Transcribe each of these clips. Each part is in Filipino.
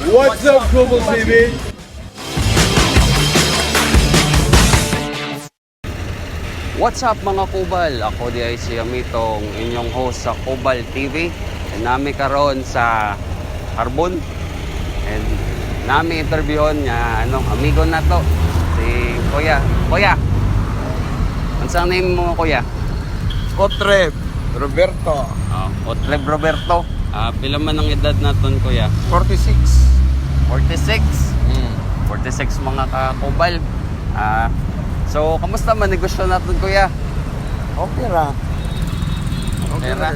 What's up, Global TV? What's up mga Kubal? Ako di ay si Amitong, inyong host sa Kubal TV. And nami karon sa Harbon. And nami interviewon niya amigo na to, si Kuya. Kuya, ansang name mo Kuya? Otreb Roberto, Otleb Roberto. Pila man ang edad naton Kuya? 46. 46? 46 mga ka-Kubal. So, kamusta man negosyo natin Kuya? Okay ra. Pera.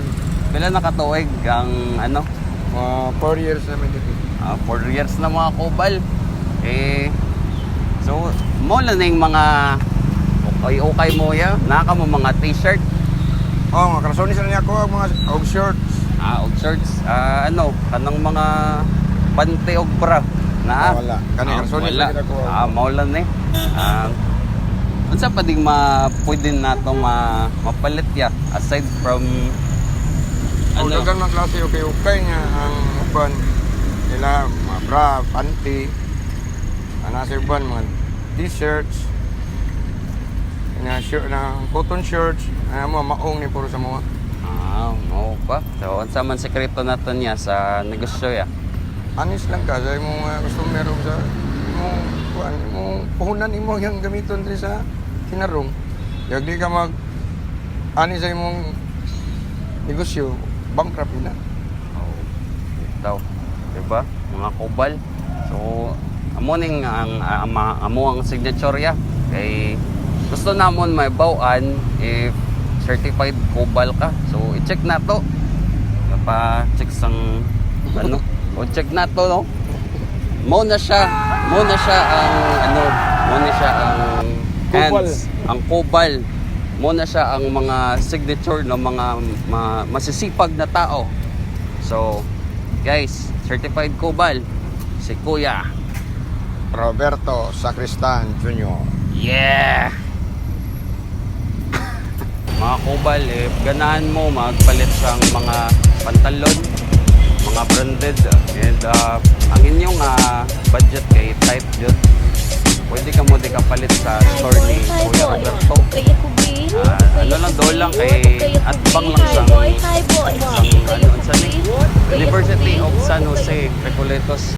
Pila nakatuig ang 4 years naman dito. 4 years na mga Kubal. So, mo lang na yung mga okay mo ya. Naka mo mga t-shirt. Mga karasoni sa niya ko ang mga shorts. Og shirts. Kanang mga pante og bra. Wala. Kani karasoni sa niya ko. Mo lang eh. Unsa pa ding pwede natong mapalit ya aside from Dagan mga klase okay nga ang uban nila, mga bra, panty, nasa uban mga t-shirts, na cotton shirts, mo maong ni puro sa mga. Oo pa. So, unsa man sekreto naton niya sa negosyo ya? Anis lang ka sa imong customer sa imong puhunan imo yang gamiton diri sa kinarong. Yag di ka anis sa imong negosyo, bankrupt na. Daw, diba? Mga Kubal. So, amo ning amo ang signature ya. Kay gusto namon may bawaan if certified Kubal ka. So, i-check na to. Pa-check sang o check na to, no? Mo na siya ang hands, ang Kubal. Mo na siya ang mga signature ng mga masisipag na tao. So, guys, certified Kubal si Kuya Roberto Sacristan Jr. Yeah! Mga Kubal, if ganahan mo magpalit sang mga pantalon, mga branded, and ang inyong budget kay type yun, pwede ka mo palit sa store ni Kuya Roberto. Lang doon lang kay atbang lang sang University of San Jose, Recoletos.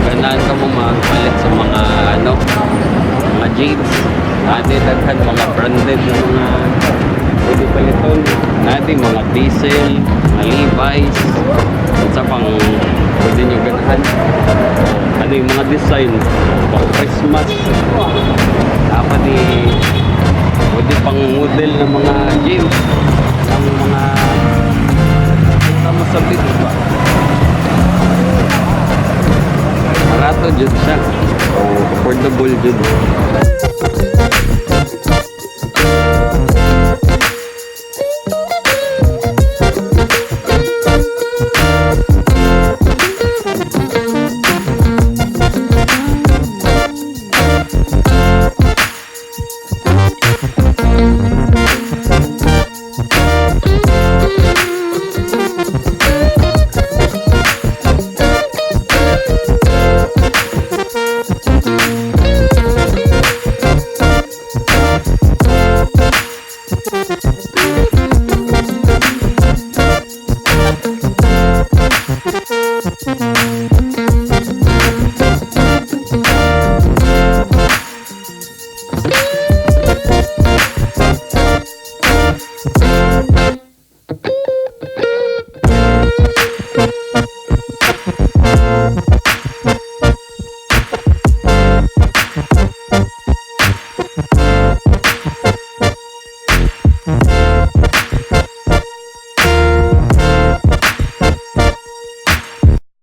Ganahan ka mo magpalit sa mga mga jeans. Daghan mga branded na mga pwede paliton. Mga Diesel, mga Levi's. Sa pang pwede nyo ganahan. Yung mga design pang Christmas. Dapat pwede pang model ng mga jeans. Ang mga masabi ba? Barato jud siya. So, affordable jud.